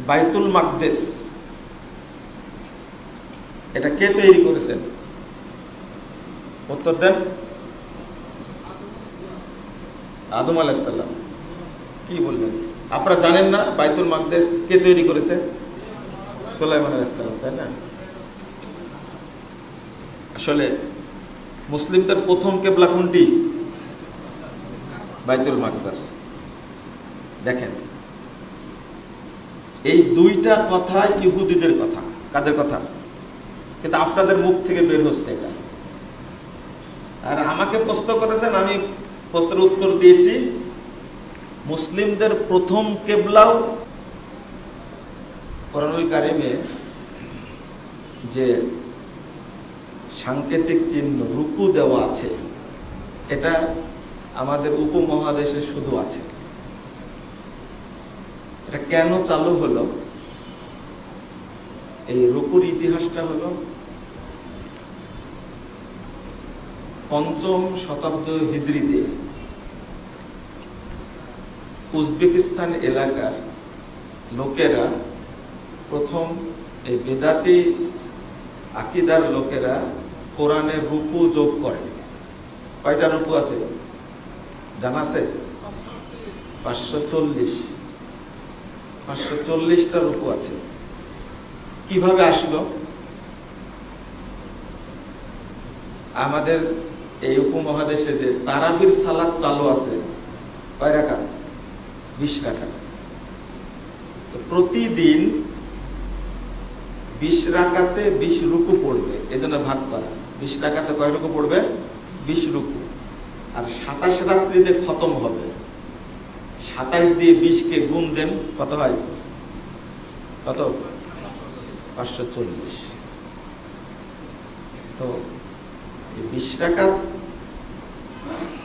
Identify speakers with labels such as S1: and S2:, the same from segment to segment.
S1: বাইতুল মাকদেস এটা কে তৈরি করেছেন? উত্তর দেন। আদম আলাইহিস সালাম। কি বলবেন? আপনারা জানেন না বাইতুল মাকদেস কে তৈরি করেছে? সুলাইমান আলাইহিস সালাম, তাই না? আসলে মুসলিমদের প্রথম কিবলা কোনটি? বাইতুল মাকদেস। দেখেন, এই দুইটা কথা ইহুদিদের কথা। কাদের কথা? কিন্তু আপনাদের মুখ থেকে বের হচ্ছে এটা। আর আমাকে প্রশ্ন করেছেন, আমি প্রশ্নের উত্তর দিয়েছি। মুসলিমদের প্রথম কিবলাও কোরআনুল কারিমে যে সাংকেতিক চিহ্ন রুকু দেওয়া আছে, এটা আমাদের উপমহাদেশে শুধু আছে। এটা কেন চালু হলো? এই রুকুর ইতিহাসটা হলো ৫ম শতাব্দী হিজরিতে উজবেকিস্তান এলাকার লোকেরা প্রথম, এই বেদাতি আকিদার লোকেরা কোরআনে রুকু যোগ করে। কয়টা রুকু আছে জানা আছে? 540টা রুকু আছে। কিভাবে আসলো? আমাদের এই উপমহাদেশে যে তারাবির সালাত চালু আছে, কয় রাকাত? 20 রাকাত। তো প্রতিদিন 20 রাকাতে 20 রুকু পড়বে, এজন্য ভাগ করা। 20 রাকাতে কয় রুকু পড়বে? 20 রুকু। আর 27 রাত্রিতে খতম হবে। 27 দিয়ে 20-কে গুণ দেন, কত হয়? কত? 540। তো এই 20 রাকাত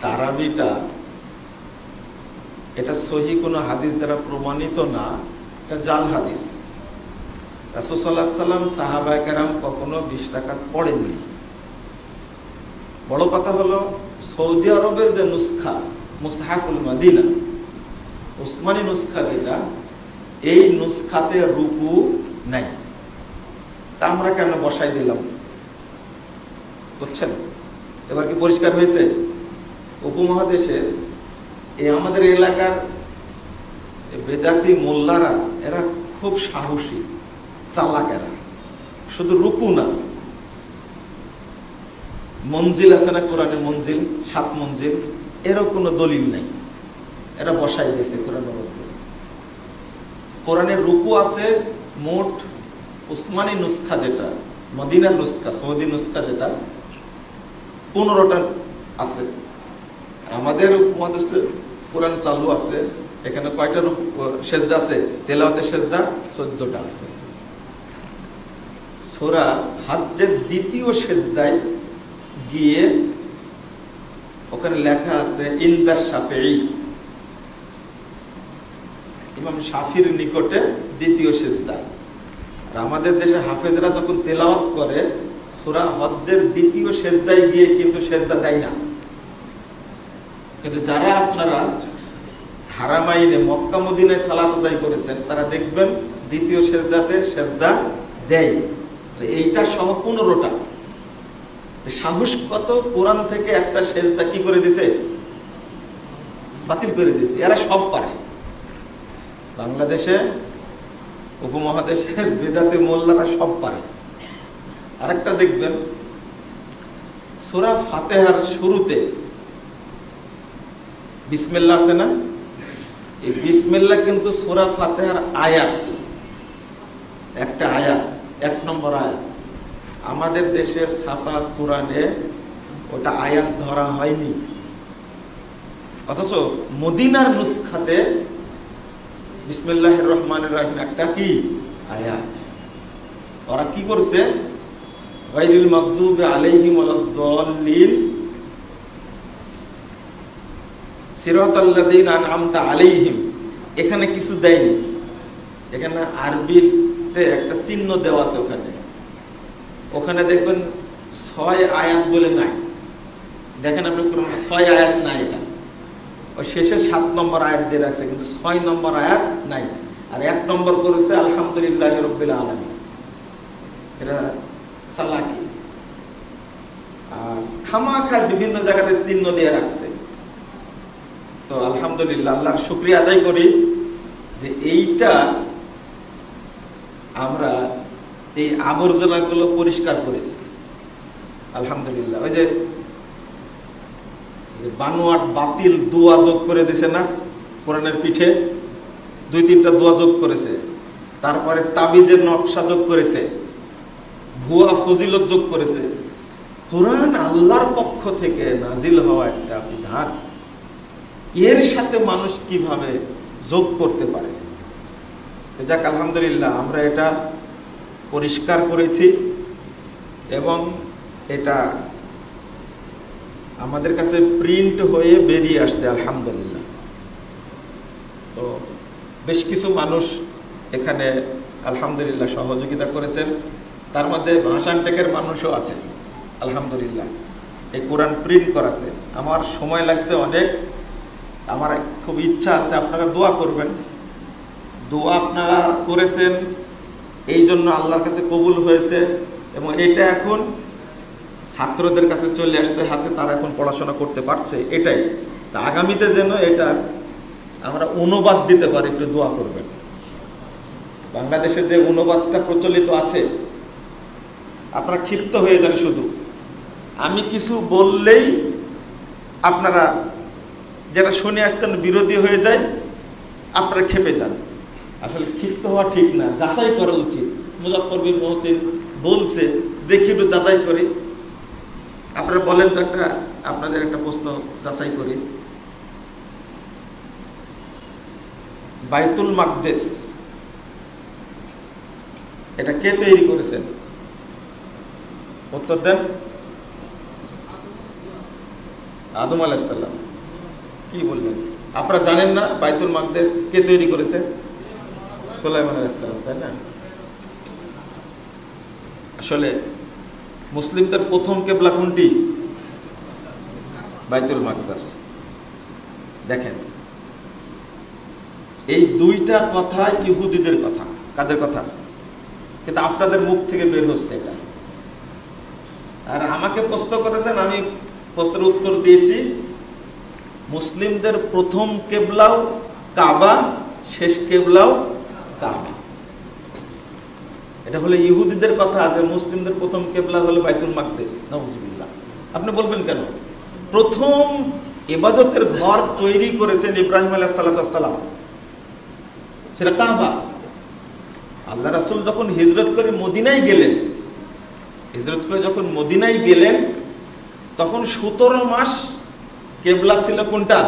S1: তারাবিটা, এটা সহি কোনো হাদিস দ্বারা প্রমাণিত না, এটা জাল হাদিস। রাসূল সাল্লাল্লাহু আলাইহি ওয়াসাল্লাম, সাহাবায়ে কেরাম কখনো 20 রাকাত পড়েননি। বড় কথা হলো, সৌদি আরবের যে নুসখা মুসহাফুল মদিনা, উসমানী নুসখা যেটা, এই নুসখাতে রুকু নাই। তা আমরা কেন বসাই দিলাম? বুঝছেন? এবার কি পরিষ্কার হয়েছে? উপমহাদেশের এই আমাদের এলাকার বেদাতি মোল্লারা, এরা খুব সাহসী, চালাকেরা। শুধু রুকু না, মঞ্জিল আছে না কোরআনে, মঞ্জিল 7 মঞ্জিল, এরও কোনো দলিল নাই, এরা বসাই দিয়েছে কোরআনের মধ্যে। কোরআনের রুকু আছে মোট, উসমানী নুসখা যেটা, মদিনার নুসখা, সৌদি নুসখা যেটা, 15টা আছে। আমাদের উপমহাদেশে কোরআন চালু আছে, এখানে কয়টা সেজদা আছে? তেলাওয়াতের সেজদা 14টা আছে। সূরা হজ্জের দ্বিতীয় সেজদায় গিয়ে ওখানে লেখা আছে ইনদা শাফিঈ, ইমাম শাফির নিকটে দ্বিতীয় সেজদা। আর আমাদের দেশে হাফেজরা যখন তেলাওয়াত করে, সূরা হজ্জের দ্বিতীয় সেজদায় গিয়ে কিন্তু সেজদা দেয় না। কিন্তু যারা আপনারা হারামাইনে মক্কা মদিনায় সালাত আদায় করেছেন, তারা দেখবেন দ্বিতীয় সেজদাতে সেজদা দেয়। এইটা সহ 15টা। সাহস কত! কোরআন থেকে একটা সেজদা কি করে দিছে? বাতিল করে দিছে। এরা সব পারে। বাংলাদেশে উপমহাদেশের বেদাতি মোল্লারা সব পারে। আরেকটা দেখবেন, সূরা ফাতিহার শুরুতে বিসমিল্লাহ আছে না? এই বিসমিল্লাহ কিন্তু সূরা ফাতিহার আয়াত, একটা আয়াত, 1 নম্বর আয়াত। আমাদের দেশে ছাপা কোরআনে ওটা আয়াত ধরা হয়নি, অথচ মদিনার নুসখাতে বিসমিল্লাহির রহমানির রহিম একটা কি আয়াত। ওরা কি করছে? গায়রিল মাগদুবি আলাইহিম ওয়ালাদ-দাল্লিন সিরাতাল্লাযীনা আন'আমতা আলাইহিম, এখানে কিছু দেয়নি। এখানে আরবিতে একটা চিহ্ন দেওয়া আছে। ওখানে দেখবেন 6 আয়াত বলে নাই। দেখেন আপনি কোরআন 6 আয়াত নাই, এটা ওই শেষে 7 নম্বর আয়াত দিয়ে রাখছে, কিন্তু 6 নম্বর আয়াত নাই। আর 1 নম্বর করেছে আলহামদুলিল্লাহ রাব্বিল আলামিন। এটা সালাকি। আর খামাখা বিভিন্ন জায়গাতে চিহ্ন দিয়ে রাখছে। তো আলহামদুলিল্লাহ, আল্লাহর শুকরিয়া আদায় করি যে এইটা আমরা এই আবর্জনাগুলো পরিষ্কার করেছি আলহামদুলিল্লাহ। ওই যে বানোয়াট বাতিল দোয়া যোগ করে দিছে না কোরআনের পিঠে, 2-3টা দোয়া যোগ করেছে, তারপরে তাবিজের নকশা যোগ করেছে, ভুয়া ফজিলত যোগ করেছে। কোরআন আল্লাহর পক্ষ থেকে নাজিল হওয়া একটা বিধান, এর সাথে মানুষ কিভাবে যোগ করতে পারে? যাক আলহামদুলিল্লাহ, আমরা এটা পরিষ্কার করেছি এবং এটা আমাদের কাছে প্রিন্ট হয়ে বেরিয়ে আসছে আলহামদুলিল্লাহ। তো বেশ কিছু মানুষ এখানে আলহামদুলিল্লাহ সহযোগিতা করেছেন, তার মধ্যে ভাষানটেকের মানুষও আছে আলহামদুলিল্লাহ এই কোরআন প্রিন্ট করাতে। আমার সময় লাগছে অনেক, আমার খুব ইচ্ছা আছে আপনারা দোয়া করবেন। দোয়া আপনারা করেছেন, এই জন্য আল্লাহর কাছে কবুল হয়েছে এবং এটা এখন ছাত্রদের কাছে চলে আসছে হাতে, তারা এখন পড়াশোনা করতে পারছে। এটাই তা আগামীতে যেন এটা আমরা অনুবাদ দিতে পারি, একটু দোয়া করবেন। বাংলাদেশে যে অনুবাদটা প্রচলিত আছে, আপনারা ক্ষিপ্ত হয়ে যান, শুধু আমি কিছু বললেই আপনারা যেটা শুনে আসছেন বিরোধী হয়ে যায়, আপনারা ক্ষেপে যান। আসলে ক্ষিপ্ত হওয়া ঠিক না, যাচাই করা উচিত। মুজাফফর বিন মহসিন বলছে, দেখি একটু যাচাই করি। আপনারা বলেন তো, আপনাদের একটা প্রশ্ন যাচাই করি। বাইতুল মাকদেস এটা কে তৈরি করেছেন? উত্তর দেন। আদম আলাইহিস সালাম। কি বললেন? আপনারা জানেন না বাইতুল মাকদেস কে তৈরি করেছে? সুলাইমান আলাইহিস সালাম, তাই না? আসলে মুসলিমদের প্রথম কিবলা কোনটি? বাইতুল মাকদেস। দেখেন, এই দুইটা কথা ইহুদিদের কথা। কাদের কথা? কিন্তু আপনাদের মুখ থেকে বের হচ্ছে এটা। আর আমাকে প্রশ্ন করেছেন, আমি প্রশ্নের উত্তর দিয়েছি। মুসলিমদের প্রথম কিবলাও কাবা, শেষ কিবলাও কাবা। এটা হলো ইহুদিদের কথা যে মুসলিমদের প্রথম কিবলা হলো বাইতুল মাকদেস। নাউজুবিল্লাহ। আপনি বলবেন কেন? প্রথম ইবাদতের ঘর তৈরি করেছেন ইব্রাহিম আলাইহিস সালাম, সেটা কাবা। আল্লাহ রাসূল যখন হিজরত করে মদিনায় গেলেন, যখন মদিনায় গেলেন তখন 17 মাস কিবলা ছিল কোনটা?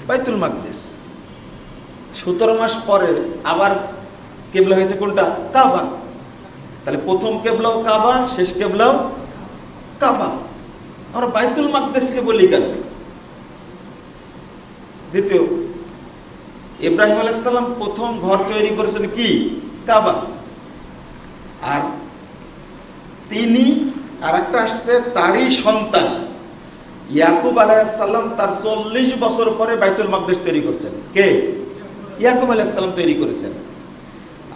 S1: বাইতুল মাকদেস। 17 মাস পরে আবার কিবলা হয়েছে কোনটা? কাবা। তাহলে প্রথম কিবলাও কাবা, শেষ কিবলাও কাবা। আমরা বাইতুল মাকদেসকে বলি কেন? দ্বিতীয়, ইব্রাহিম আলাইহিস সালাম প্রথম ঘর তৈরি করেছেন কি? কাবা। আর তিনি আরেকটা আসছে, তারই সন্তান ইয়াকুব আলাইহিস সালাম তার 40 বছর পরে বাইতুল মাকদেস তৈরি করেছেন। কে? ইয়াকুব আলাইহিস সালাম তৈরি করেছেন।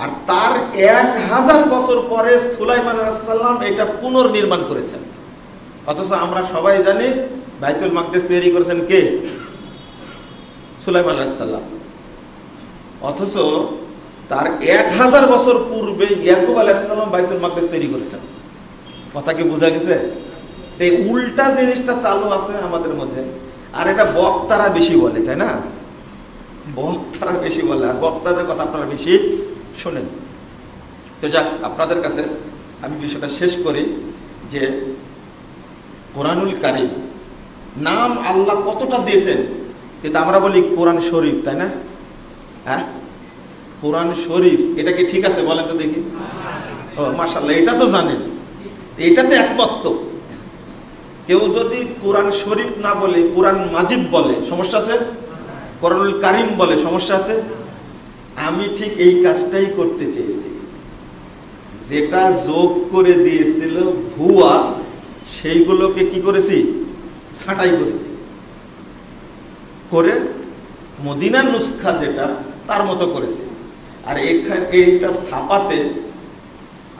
S1: আর তার 1000 বছর পরে সুলাইমান আলাইহিস সালাম এটা পুনর্নির্মাণ করেছেন। অথচ আমরা সবাই জানি বাইতুল মাকদেস তৈরি করেছেন কে? সুলাইমান আলাইহিস সালাম। অথচ তার 1000 বছর পূর্বে ইয়াকুব আলাইহিস সালাম বাইতুল মাকদেস তৈরি করেছেন। কথা কি বোঝা গেছে? এই উল্টা জিনিসটা চালু আছে আমাদের মধ্যে। আর এটা বক্তারা বেশি বলে, তাই না? বক্তারা বেশি বলে, আর বক্তাদের কথা আপনারা বেশি শোনেন। তো যাক, আপনাদের কাছে আমি বিষয়টা শেষ করি যে কোরআনুল কারীম নাম আল্লাহ কতটা দিয়েছেন, কিন্তু আমরা বলি কোরআন শরীফ, তাই না? হ্যাঁ, কোরআন শরীফ, এটা কি ঠিক আছে বলেন তো দেখি? ও মাশাআল্লাহ, এটা তো জানেন, এটাতে একমত। কেউ যদি কোরআন শরীফ না বলে কোরআন মাজিদ বলে, সমস্যা আছে? কোরআনুল কারীম বলে, সমস্যা আছে? আমি ঠিক এই কাজটাই করতে চেয়েছি। যেটা যোগ করে দিয়েছিল ভুয়া, সেইগুলোকে কি করেছি? ছাঁটাই করেছি, করে মদিনা নুসখা যেটা তার মতো করেছি। আর এখানে এইটা ছাপাতে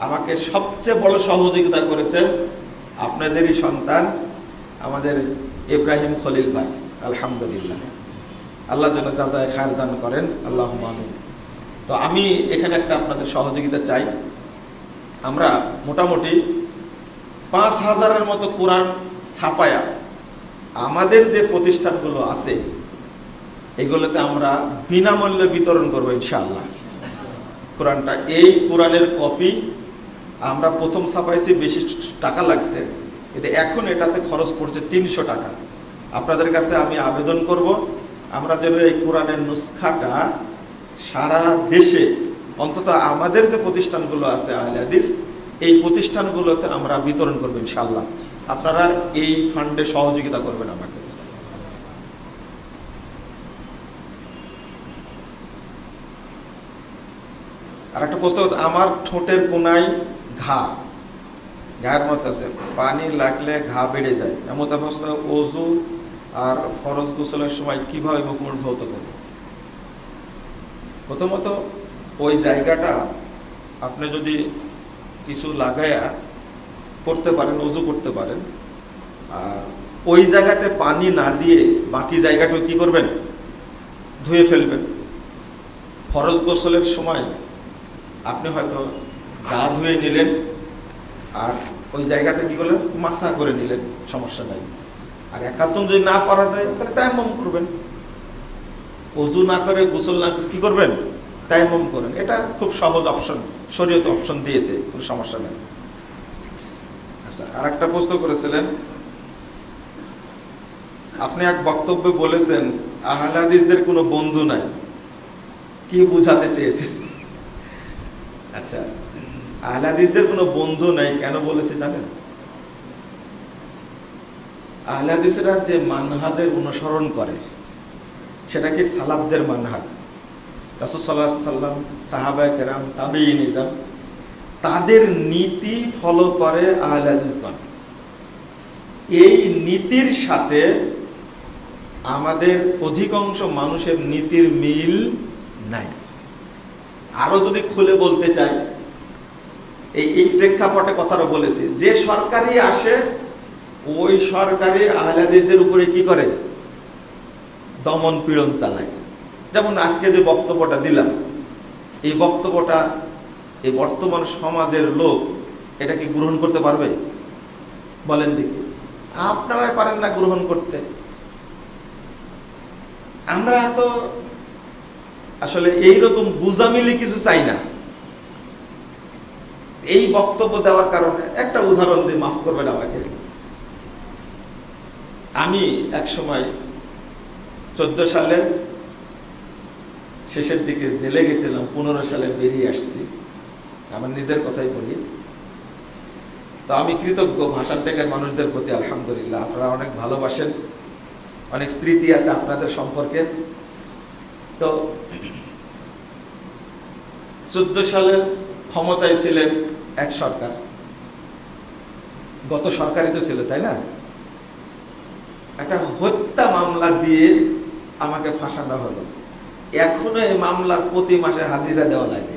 S1: আমাকে সবচেয়ে বড় সহযোগিতা করেছেন আপনাদেরই সন্তান আমাদের ইব্রাহিম খলিল ভাই। আলহামদুলিল্লাহ, আল্লাহ যেন যাজায় খায়ের দান করেন, আল্লাহুম্মা আমিন। তো আমি এখানে একটা আপনাদের সহযোগিতা চাই। আমরা মোটামুটি 5,000-এর মতো কোরআন ছাপায়া আমাদের যে প্রতিষ্ঠানগুলো আছে এগুলোতে আমরা বিনামূল্যে বিতরণ করবো ইনশাআল্লাহ কোরআনটা। এই কোরআনের কপি আমরা প্রথম ছাপাইছি, বেশি টাকা লাগছে, কিন্তু এখন এটাতে খরচ পড়ছে 300 টাকা। আপনাদের কাছে আমি আবেদন করব, আমরা যেন এই কোরআনের নুসখাটা সারা দেশে অন্তত আমাদের যে প্রতিষ্ঠানগুলো আছে আহলে হাদিস, এই প্রতিষ্ঠানগুলোতে আমরা বিতরণ করবো ইনশাআল্লাহ। আপনারা এই ফান্ডে সহযোগিতা করবেন আমাকে। আর একটা প্রশ্ন, আমার ঠোঁটের কোনায় ঘায়ের মতো আছে, পানি লাগলে ঘা বেড়ে যায়, এমন অবস্থা ওযু আর ফরজ গোসলের সময় কিভাবে মুখমুখ ধৌত করব? প্রথমত ওই জায়গাটা আপনি যদি কিছু লাগায়া করতে পারেন, ওযু করতে পারেন, আর ওই জায়গাতে পানি না দিয়ে বাকি জায়গাটা কি করবেন, ধুয়ে ফেলবেন। ফরজ গোসলের সময় আপনি হয়তো গা ধুয়ে নিলেন আর ওই জায়গাটা কি করলেন, মাসা করে নিলেন, সমস্যা নাই। আর একাত্তম যদি না পারা যায় তাহলে তায়াম্মুম করবেন। ওযু না করে গোসল না করে কি করবেন, তায়াম্মুম করেন। এটা খুব সহজ অপশন, শরীয়ত অপশন দিয়েছে, কোনো সমস্যা নেই। আচ্ছা, আর একটা প্রশ্ন করেছিলেন, আপনি এক বক্তব্যে বলেছেন আহলে হাদিসদের কোনো বন্ধু নাই, কি বুঝাতে চেয়েছেন? আচ্ছা, আহলে হাদিসদের কোনো বন্ধু নাই কেন বলেছে জানেন? আহলে হাদিসরা যে মানহাজের অনুসরণ করে সেটা কি সালাফদের মানহাজ। রাসূল সাল্লাল্লাহু আলাইহি ওয়াসাল্লাম, সাহাবায়ে কেরাম, তাবেঈন ইজম, তাদের নীতি ফলো করে আহলে হাদিসগণ। এই নীতির সাথে আমাদের অধিকাংশ মানুষের নীতির মিল নাই। আরো যদি খুলে বলতে চাই, এই প্রেক্ষাপটে কথাটা বলেছি, যে সরকারি আসে ওই সরকারি আহলে হাদিসদের উপরে কি করে, দমন পীড়ন চালায়। যেমন আজকে যে বক্তব্যটা দিলাম, এই বক্তব্যটা এই বর্তমান সমাজের লোক এটা কি গ্রহণ করতে পারবে? বলেন দেখি। আপনারাই পারেন না গ্রহণ করতে। আমরা তো আসলে এইরকম গুজামিলি কিছু চাই না। এই বক্তব্য দেওয়ার কারণে একটা উদাহরণ দিয়ে মাফ করবেন আমাকে। আমি এক সময় 14 সালে শেষের দিকে জেলে গেছিলাম, 15 সালে বেরিয়ে আসছি, আমার নিজের কথাই বলি। তো আমি কৃতজ্ঞ ভাষান টেকের মানুষদের প্রতি, আলহামদুলিল্লাহ, আপনারা অনেক ভালোবাসেন, অনেক স্মৃতি আছে আপনাদের সম্পর্কে। তো 14 সালে ক্ষমতায় ছিলেন এক সরকার, গত সরকারই তো ছিল, তাই না? একটা হত্যা মামলা দিয়ে আমাকে ফাঁসানো হলো। এখনো এই মামলার প্রতি মাসে হাজিরা দেওয়া লাগে,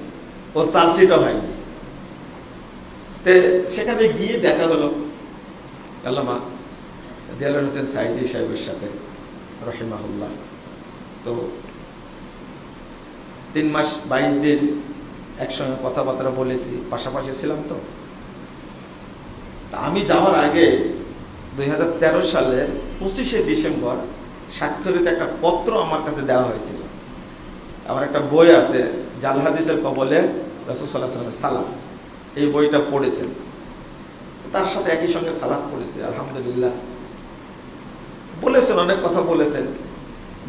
S1: ও চার্জশিটও হয়নি। সেখানে গিয়ে দেখা হলো আল্লামা দেলোয়ার হোসেন সাঈদী সাহেবের সাথে, রহিমাহুল্লাহ। তো 3 মাস 22 দিন একসঙ্গে কথাবার্তা বলেছি, পাশাপাশি ছিলাম। তো আমি যাওয়ার আগে 2013 সালের 25শে ডিসেম্বর স্বাক্ষরিত একটা পত্র আমার কাছে দেওয়া হয়েছিল। আমার একটা বই আছে, জাল হাদিসের কবলে রাসূল সাল্লাল্লাহু আলাইহি ওয়াসাল্লামের সালাত, এই বইটা পড়েছেন। তার সাথে একই সঙ্গে সালাত পড়েছি, আলহামদুলিল্লাহ। বলেছেন, অনেক কথা বলেছেন।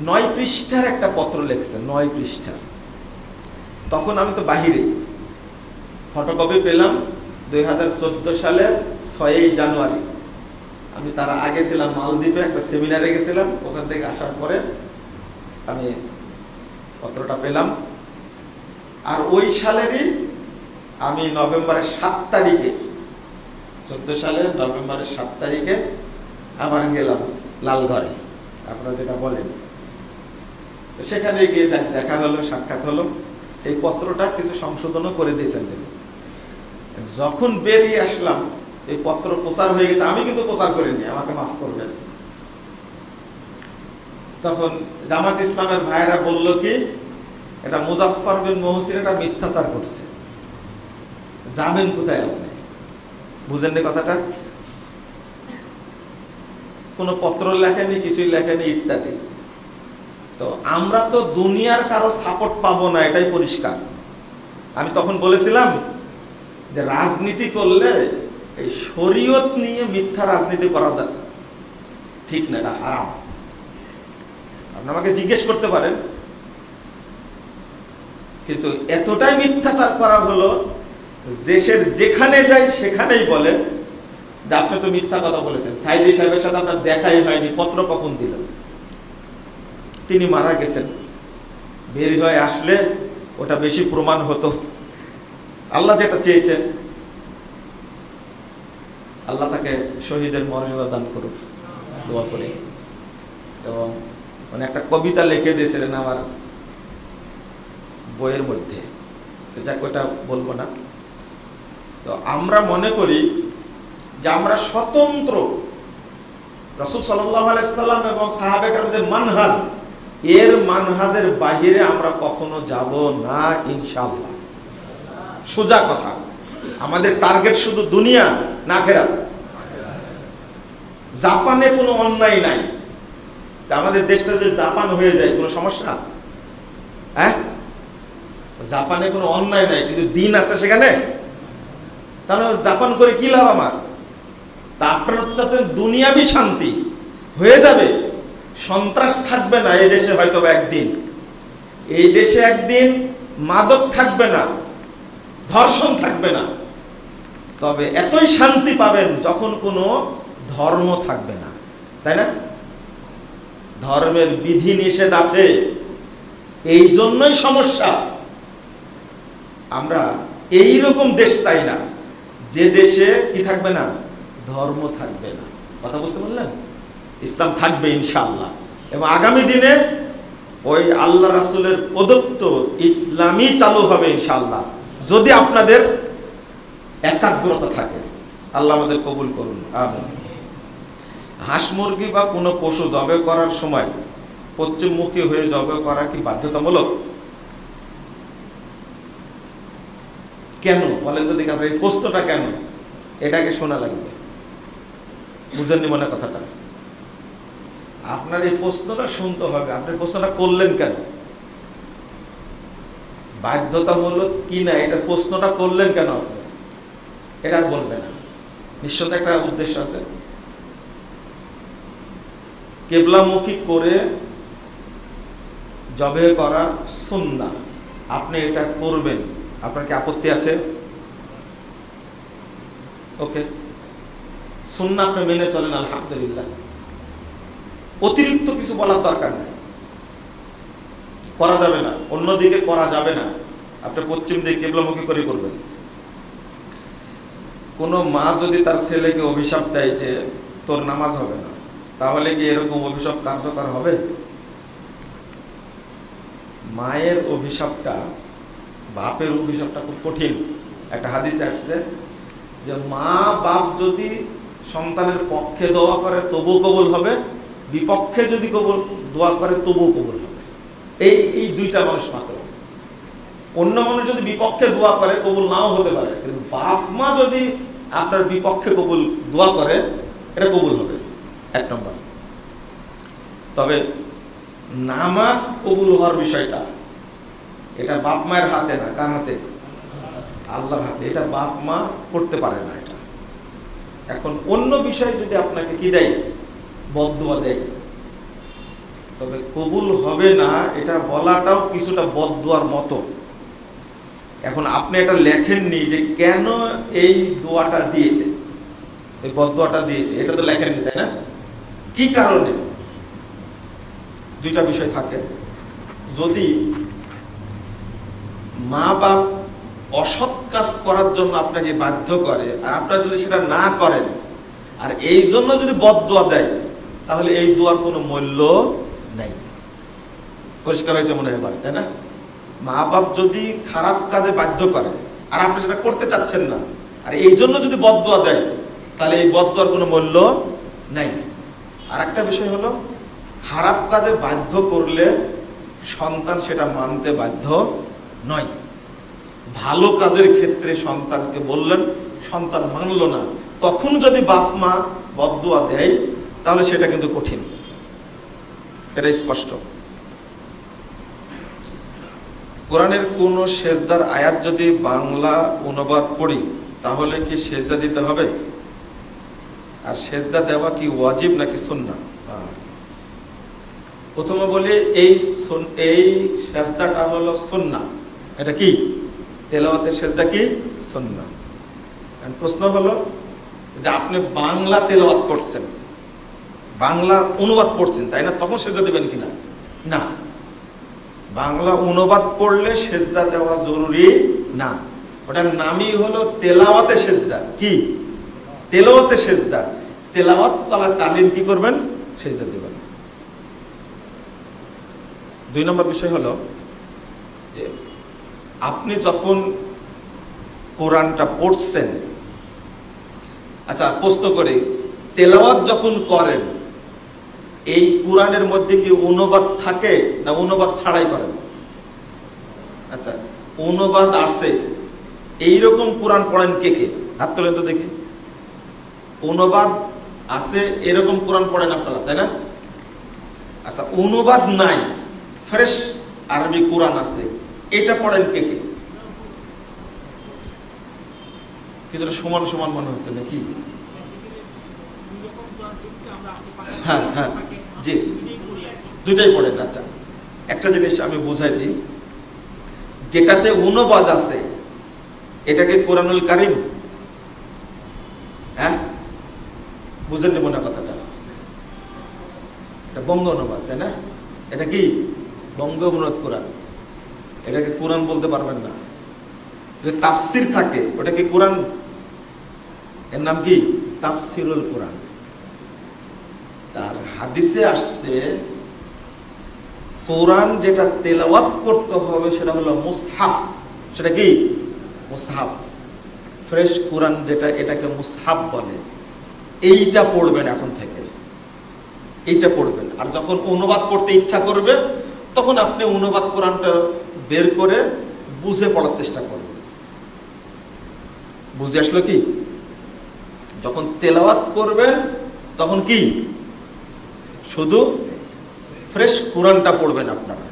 S1: 9 পৃষ্ঠার একটা পত্র লিখছেন, 9 পৃষ্ঠার। তখন আমি তো বাহিরে, ফটোকপি পেলাম 2014 সালের 6 জানুয়ারি। আমি তার আগে ছিলাম মালদ্বীপে, একটা সেমিনারে গেছিলাম, ওখান থেকে আসার পরে আমি পত্রটা পেলাম। আর ওই সালেরই আমি নভেম্বরের 7 তারিখে, 14 সালের নভেম্বরের 7 তারিখে আবার গেলাম লালঘরে, আপনারা যেটা বলেন। তো সেখানে গিয়ে দেখা হলো, সাক্ষাৎ হলো। এই পত্রটা কিছু সংশোধনও করে দিয়েছেন তিনি। যখন বেরিয়ে আসলাম এই পত্র প্রচার হয়ে গেছে, আমি কিন্তু প্রচার করিনি, আমাকে মাফ করবেন। তখন জামাত ইসলামের ভাইয়েরা বলল কি, এটা মুজাফফর বিন মহসিন এটা মিথ্যাচার করছে, যাবেন কোথায় আপনি? বুঝেননি কথাটা? কোনো পত্র লেখেনি, কিছুই লেখেনি ইত্যাদি। তো আমরা তো দুনিয়ার কারো সাপোর্ট পাবো না, এটাই পরিষ্কার। আমি তখন বলেছিলাম যে রাজনীতি করলে এই শরীয়ত নিয়ে মিথ্যা রাজনীতি করা যায় ঠিক না, এটা হারাম। আপনি আমাকে জিজ্ঞেস করতে পারেন, কিন্তু এতটাই মিথ্যাচার করা হলো, দেশের যেখানে যাই সেখানেই বলে যে আপনি তো মিথ্যা কথা বলেছেন, সাইদি সাহেবের সাথে আপনার দেখাই হয়নি, পত্র কখন দিলেন? তিনি মারা গেছেন, বের হয়ে আসলে ওটা বেশি প্রমাণ হতো। আল্লাহ যেটা চেয়েছেন, আল্লাহ তাকে শহীদের মর্যাদা দান করুন, দোয়া করি। এবং মানে একটা কবিতা লিখে দিয়েছিলেন আমার বইয়ের মধ্যে, তো যাক ওটা বলবো না। তো আমরা মনে করি যে আমরা স্বতন্ত্র, রাসূল সাল্লাল্লাহু আলাইহি সাল্লাম এবং সাহাবে কেরামের মানহাজ, এর মানহাজের বাহিরে আমরা কখনো যাব না ইনশাআল্লাহ। সোজা কথা, আমাদের টার্গেট শুধু দুনিয়া না আখিরাত। জাপানে কোনো অন্যায় নাই, আমাদের দেশটা যদি জাপান হয়ে যায় কোনো সমস্যা? হ্যাঁ, জাপানে কোনো অন্যায় নাই কিন্তু দিন আছে সেখানে, তাহলে জাপান করে কি লাভ আমার? তা আপনারা তো চাচ্ছেন দুনিয়াবি শান্তি হয়ে যাবে, সন্ত্রাস থাকবে না এই দেশে, হয়তো একদিন এই দেশে একদিন মাদক থাকবে না, ধর্ষণ থাকবে না, তবে এতই শান্তি পাবেন যখন কোনো ধর্ম থাকবে না, তাই না? ধর্মের বিধি নিষেধ আছে, এই জন্যই সমস্যা। আমরা এই রকম দেশ চাই না যে দেশে কি থাকবে না, ধর্ম থাকবে না। কথা বুঝতে পারলেন? ইসলাম থাকবে ইনশাআল্লাহ, এবং আগামী দিনে ওই আল্লাহ রাসূলের প্রদত্ত ইসলামই চালু হবে ইনশাআল্লাহ, যদি আপনাদের একাগ্রতা থাকে। আল্লাহ আমাদের কবুল করুন, আমিন। হাঁস মুরগি বা কোনো পশু জবে করার সময় পশ্চিমমুখী হয়ে জবে করা কি বাধ্যতামূলক? কেন বলেন তো দেখি, আপনার এই প্রশ্নটা কেন? এটাকে শোনা লাগবে, বুঝেননি মনে কথাটা? আপনার এই প্রশ্নটা শুনতে হবে, আপনি প্রশ্নটা করলেন কেন? বাধ্যতামূলক কি না এটা প্রশ্নটা করলেন কেন আপনি? এটা আর বলবে না, নিশ্চয়ই একটা উদ্দেশ্য আছে। কিবলামুখী করে জবে করা সুন্নাহ, আপনি এটা করবেন, আপনার কি আপত্তি আছে? ওকে, সুন্নাহ আপনি মেনে চলেন, আলহামদুলিল্লাহ, অতিরিক্ত কিছু বলার দরকার নেই। করা যাবে না, অন্যদিকে করা যাবে না, আপনি পশ্চিম দিকে কিবলামুখী করে করবেন। কোনো মা যদি তার ছেলেকে অভিশাপ দেয় যে তোর নামাজ হবে না, তাহলে কি এরকম অভিশাপ কার্যকর হবে? মায়ের অভিশাপটা, বাপের অভিশাপটা খুব কঠিন। একটা হাদিসে আসছে যে মা বাপ যদি সন্তানের পক্ষে দোয়া করে তবু কবুল হবে, বিপক্ষে যদি দোয়া করে তবু কবুল হবে। এই দুইটা মানুষ মাত্র। অন্য মানুষ যদি বিপক্ষে দোয়া করে কবুল নাও হতে পারে, কিন্তু বাপ মা যদি আপনার বিপক্ষে কবুল দোয়া করে এটা কবুল হবে, 1 নম্বর। তবে নামাজ কবুল হওয়ার বিষয়টা এটা বাপ মায়ের হাতে না, কার হাতে? আল্লাহর হাতে। এটা বাপ মা করতে পারে না এটা। এখন অন্য বিষয়ে যদি আপনাকে কি দেয়, বদদুয়া দেয়, তবে কবুল হবে না এটা বলাটাও কিছুটা বদদুয়ার মতো। এখন আপনি এটা লেখেননি যে কেন এই দোয়াটা দিয়েছে, এই বদদুয়াটা দিয়েছে, এটা তো লেখেননি, তাই না? কি কারণে? দুইটা বিষয় থাকে। যদি মা বাপ অসৎ কাজ করার জন্য আপনাকে বাধ্য করে, আর আপনারা যদি সেটা না করেন, আর এই জন্য যদি বদদুয়া দেয়, তাহলে এই দোয়ার কোনো মূল্য নেই। পরিষ্কার হয়েছে মনে হয়, তাই না? মা বাপ যদি খারাপ কাজে বাধ্য করে আর আপনি সেটা করতে চাচ্ছেন না, আর এই জন্য যদি বদদুয়া দেয়, তাহলে এই বদদুয়ার কোনো মূল্য নাই। আর একটা বিষয় হলো, খারাপ কাজে বাধ্য করলে সন্তান সেটা মানতে বাধ্য নয়। ভালো কাজের ক্ষেত্রে সন্তানকে বললেন, সন্তান মানল না, তখন যদি বাপ মা বদদুয়া দেয় তাহলে সেটা কিন্তু কঠিন, এটা স্পষ্ট। কোরআনের কোন সেজদার আয়াত যদি বাংলা অনুবাদ পড়ি তাহলে কি সেজদা দিতে হবে? আর সেজদা দেওয়া কি ওয়াজিব নাকি সুন্নাহ? প্রথমে বলি এই সেজদাটা হলো সুন্নাহ। এটা কি তেলাওয়াতের সেজদা কি সুন্নাহ? প্রশ্ন হলো যে আপনি বাংলা তেলাওয়াত করছেন, বাংলা অনুবাদ পড়ছেন, তাই না? তখন সেজদা দেবেন কিনা? না, বাংলা অনুবাদ পড়লে সেজদা দেওয়া জরুরি না। ওটার নামই হলো তেলাওয়াতে সেজদা। কি তেলাওয়াতে সেজদা? তেলাওয়াত কালীন কি করবেন? সেজদা দেবেন। 2 নম্বর বিষয় হলো যে আপনি যখন কোরআনটা পড়ছেন, আচ্ছা প্রশ্ন করি, তেলাওয়াত যখন করেন এই কোরআনের মধ্যে কি অনুবাদ থাকে না অনুবাদ ছাড়াই করেন? আচ্ছা, অনুবাদ আছে এইরকম কোরআন পড়েন কে কে? হাত তোলেন তো দেখি। অনুবাদ আছে এরকম কোরআন পড়েন আপনারা, তাই না? আচ্ছা, অনুবাদ নাই, ফ্রেশ আরবি কোরআন আছে, এটা পড়েন কে কে? কিছুটা সমান সমান মনে হচ্ছে নাকি? হ্যাঁ হ্যাঁ, জি, দুইটাই পড়েন। আচ্ছা, একটা জিনিস আমি বুঝাই দিই, যেটাতে অনুবাদ আছে এটাকে কোরআনুল কারীম? হ্যাঁ, বুঝেননি মনে কথাটা? এটা বঙ্গ অনুবাদ, তাই না? এটা কি বঙ্গ অনুবাদ কোরআন, এটাকে কোরআন বলতে পারবেন না। যদি তাফসির থাকে ওটা কি কোরআন? এর নাম কি তাফসিরুল কোরআন। তার হাদিসে আসছে কোরআন যেটা তেলাওয়াত করতে হবে সেটা হলো মুসহাফ। সেটা কি? মুসহাফ। ফ্রেশ কোরআন যেটা, এটাকে মুসহাফ বলে। এইটা পড়বেন এখন থেকে, এইটা পড়বেন। আর যখন অনুবাদ পড়তে ইচ্ছা করবে তখন আপনি অনুবাদ কোরআনটা বের করে বুঝে পড়ার চেষ্টা করবেন। বুঝে আসলো কি? যখন তেলাওয়াত করবেন তখন কি শুধু ফ্রেশ কোরআনটা পড়বেন আপনারা,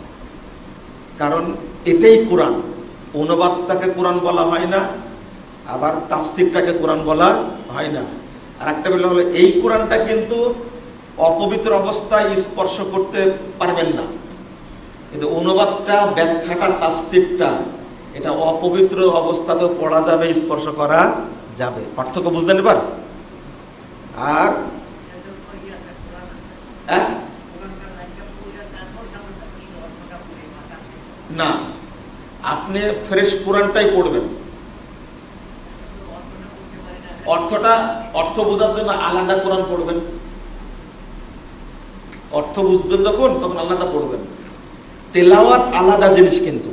S1: কারণ এটাই কোরআন। অনুবাদটাকে কোরআন বলা হয় না, আবার তাফসিরটাকে কোরআন বলা হয় না। আর একটা বলা হলো এই কোরআনটা কিন্তু অপবিত্র অবস্থায় স্পর্শ করতে পারবেন না, কিন্তু অনুবাদটা, ব্যাখ্যাটা, তাফসিরটা এটা অপবিত্র অবস্থাতেও পড়া যাবে, স্পর্শ করা যাবে। পার্থক্য বুঝলেন এবার? আর না, আপনি ফ্রেশ কোরআনটাই পড়বেন। অর্থ বোঝার জন্য আলাদা কোরআন পড়বেন। অর্থ বুঝবেন যখন, তখন আলাদা পড়বেন। তেলাওয়াত আলাদা জিনিস, কিন্তু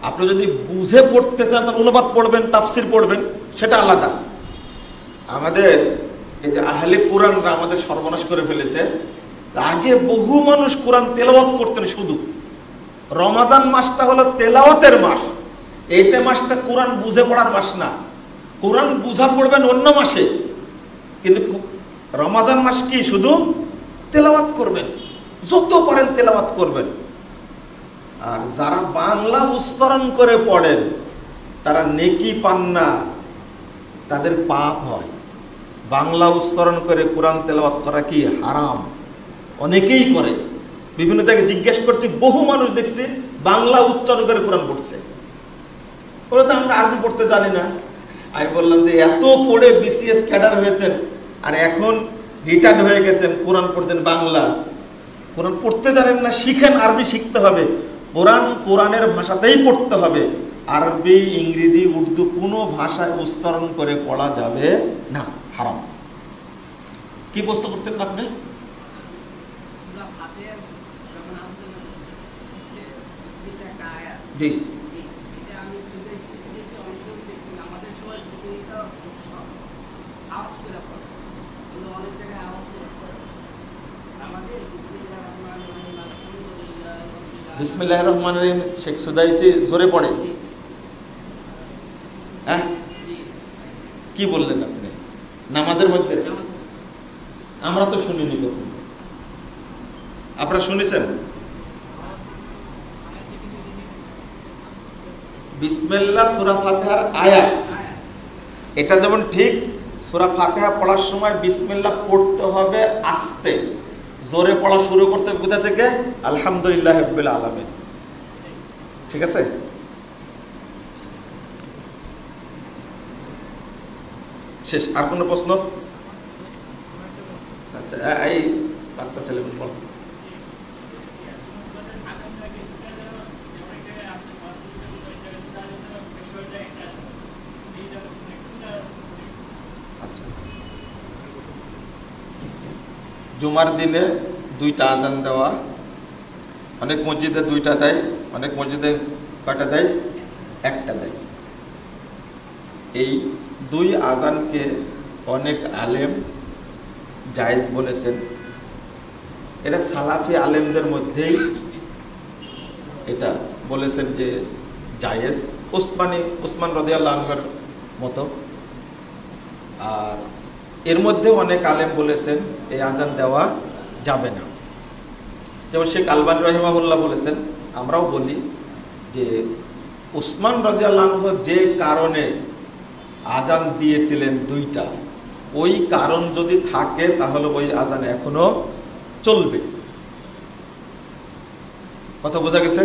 S1: আপনি যদি বুঝে পড়তে চান তাহলে অনুবাদ পড়বেন, তাফসির পড়বেন, সেটা আলাদা। আমাদের এই যে আহলে কোরআনরা আমাদের সর্বনাশ করে ফেলেছে। আগে বহু মানুষ কোরআন তেলাওয়াত করতেন শুধু। রমাদান মাসটা হলো তেলাওয়াতের মাস, এইটা মাসটা কোরআন বুঝে পড়ার মাস না। কোরআন বুঝা পড়বেন অন্য মাসে, কিন্তু রমাদান মাস কি শুধু তেলাওয়াত করবেন, যত পারেন তেলাওয়াত করবেন। আর যারা বাংলা উচ্চারণ করে পড়েন তারা নেকি পান না, তাদের পাপ হয়। বাংলা উচ্চারণ করে কোরআন তেলাওয়াত করা কি হারাম? অনেকেই করে। বিভিন্ন জায়গায় জিজ্ঞেস করছি, বহু মানুষ দেখছি বাংলা উচ্চারণ করে কোরআন পড়ছে। ওরা তো আমরা আরবি পড়তে জানি না। আমি বললাম যে এত পড়ে বিসিএস ক্যাডার হয়েছেন আর এখন রিটায়ার্ড হয়ে গেছেন, কোরআন পড়ছেন বাংলা। কোরআন পড়তে জানেন না, শিখেন, আরবি শিখতে হবে। কোরআন কোরআনের ভাষাতেই পড়তে হবে। আরবি, ইংরেজি, উর্দু কোনো ভাষায় উচ্চারণ করে পড়া যাবে না, হারাম। কি প্রশ্ন করছেন আপনি? জি বিসমিল্লাহির রহমানির রহিম শেখ সুদাইসি জোরে পড়ে। হ্যাঁ কি বললেন আপনি নামাজের মধ্যে? আমরা তো শুনিনি কখন। আপনারা শুনেছেন? বিসমিল্লাহ সূরা ফাতিহার আয়াত, এটা যেমন ঠিক সূরা ফাতিহা পড়ার সময় বিসমিল্লাহ পড়তে হবে আস্তে, জোরে পড়া শুরু করতে হবে কোথা থেকে? আলহামদুলিল্লাহ রাব্বিল আলামিন। ঠিক আছে? শেষ। আর কোনো প্রশ্ন? আচ্ছা এই বাচ্চা ছেলে বল। আচ্ছা আচ্ছা, জুমার দিনে দুইটা আজান দেওয়া, অনেক মসজিদে দুইটা দেয়, অনেক মসজিদে কয়টা দেয়? একটা দেয়। এই দুই আজানকে অনেক আলেম জায়েজ বলেছেন। এরা সালাফি আলেমদের মধ্যেই এটা বলেছেন যে জায়েজ, উসমান রাদিয়াল্লাহু আনহুর মতো। আর এর মধ্যে অনেক আলেম বলেছেন এই আজান দেওয়া যাবে না। যেমন শেখ আলবানী রাহিমাহুল্লাহ বলেছেন, আমরাও বলি যে উসমান রাদিয়াল্লাহু আনহু যে কারণে আজান দিয়েছিলেন দুইটা, ওই কারণ যদি থাকে তাহলে ওই আজান এখনো চলবে। কথা বোঝা গেছে?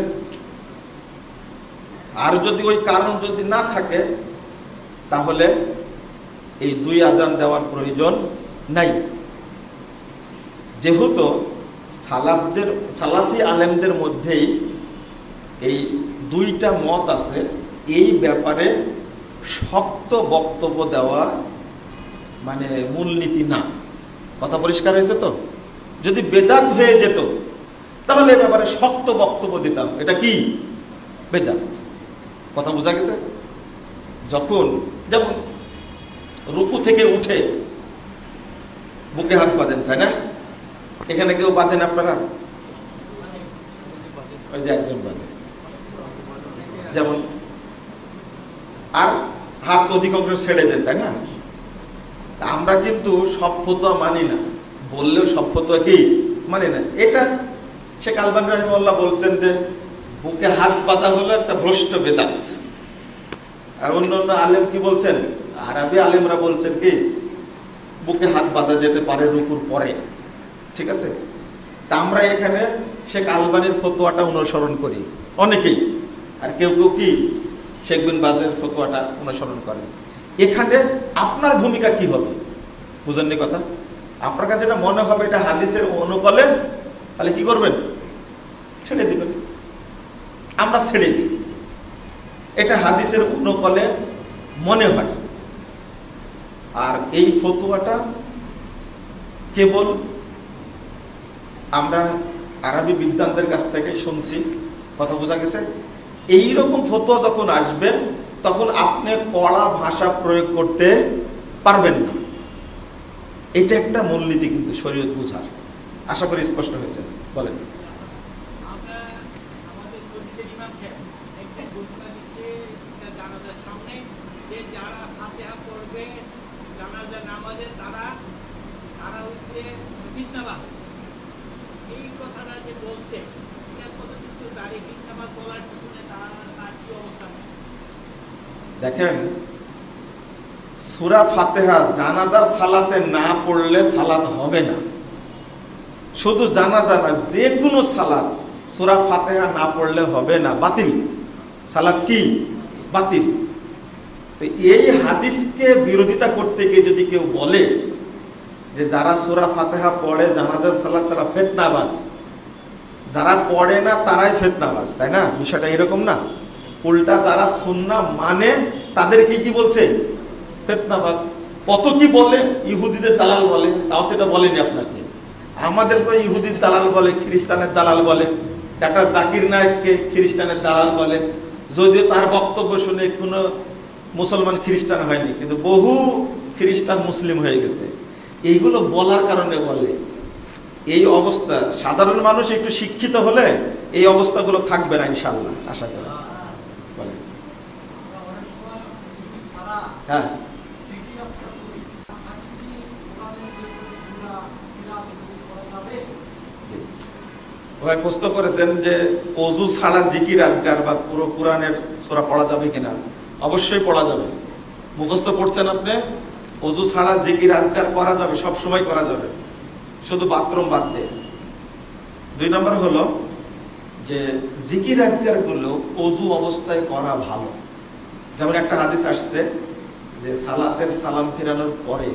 S1: আর যদি ওই কারণ যদি না থাকে তাহলে এই দুই আজান দেওয়ার প্রয়োজন নাই। যেহেতু সালাফি আলেমদের মধ্যেই এই দুইটা মত আছে, এই ব্যাপারে শক্ত বক্তব্য দেওয়া মানে মূলনীতি না। কথা পরিষ্কার হয়েছে তো? যদি বেদাত হয়ে যেত তাহলে এ ব্যাপারে শক্ত বক্তব্য দিতাম, এটা কি বেদাত। কথা বোঝা গেছে? যখন যেমন রুকু থেকে উঠে বুকে হাত বাঁধেন, তাই না? এখানে কেউ বাঁধেন আপনারা? ওই যে একজন বাঁধে, যেমন, আর হাত অধিকাংশ ছেড়ে দেন, তাই না? আমরা কিন্তু সব ফতোয়া মানি না, বললেও সব ফতোয়া কি মানি না। এটা শেখ আলবানী রাহিমাহুল্লাহ বলছেন যে বুকে হাত বাঁধা হলো একটা ভ্রষ্ট বেদাত। আর অন্য অন্য আলেম কি বলছেন? আরবি আলেমরা বলছেন কি বুকে হাত বাঁধা যেতে পারে রুকুর পরে। ঠিক আছে? তা আমরা এখানে শেখ আলবানীর ফতোয়াটা অনুসরণ করি অনেকেই, আর কেউ কেউ কি শেখ বিন বাজের ফতোয়াটা অনুসরণ করেন। এখানে আপনার ভূমিকা কি হবে বুঝেননি কথা? আপনার কাছে যেটা মনে হবে এটা হাদিসের অনুকূলে, তাহলে কি করবেন? ছেড়ে দিবেন। আমরা ছেড়ে দিই, এটা হাদিসের অনুকূলে মনে হয়। আর এই ফতোয়াটা কেবল আমরা আরবি বিদ্বানদের কাছ থেকে শুনছি। কথা বোঝা গেছে? এইরকম ফতোয়া যখন আসবে তখন আপনি কড়া ভাষা প্রয়োগ করতে পারবেন না। এটা একটা মূলনীতি কিন্তু শরীয়ত বুঝার। আশা করি স্পষ্ট হয়েছে। বলেন। দেখেন, সূরা ফাতিহা জানাজার সালাতে না পড়লে সালাত হবে না। শুধু জানাজা না, যে কোনো সালাত সূরা ফাতিহা না পড়লে হবে না, বাতিল। সালাত কি? বাতিল। তো এই হাদিসকে বিরোধিতা করতে গিয়ে যদি কেউ বলে যে যারা সূরা ফাতিহা পড়ে জানাজার সালাত তারা ফিতনাবাজ, যারা পড়ে না তারাই ফিতনাবাজ, তাই না? বিষয়টা এরকম না। উল্টা যারা সুন্নাহ মানে তাদেরকে কি বলছে? ফিতনাবাজ। কত কি বলে, ইহুদিদের দালাল বলে, তাও তো এটা বলেনি আপনাকে। আমাদের তো ইহুদির দালাল বলে, খ্রিস্টানের দালাল বলে, ডাক্তার জাকির নায়েককে খ্রিস্টানের দালাল বলে, যদিও তার বক্তব্য শুনে কোনো মুসলমান খ্রিস্টান হয়নি, কিন্তু বহু খ্রিস্টান মুসলিম হয়ে গেছে। এইগুলো বলার কারণে বলে। এই অবস্থা সাধারণ মানুষ একটু শিক্ষিত হলে এই অবস্থাগুলো থাকবে না ইনশাআল্লাহ, আশা করি। বলে হ্যাঁ, ভাই প্রশ্ন করেছেন যে ওযু ছাড়া জিকির আজকার বা পুরো কোরআনের সূরা পড়া যাবে কিনা। অবশ্যই পড়া যাবে। মুখস্থ পড়ছেন আপনি, ওযু ছাড়া জিকির আজকার করা যাবে, সব সময় করা যাবে, শুধু বাথরুম বাদ দিয়ে। 2 নম্বর হলো যে জিকির আজকার গুলো ওযু অবস্থায় করা ভালো। যেমন একটা হাদিস আসছে যে সালাতের সালাম ফিরানোর পরে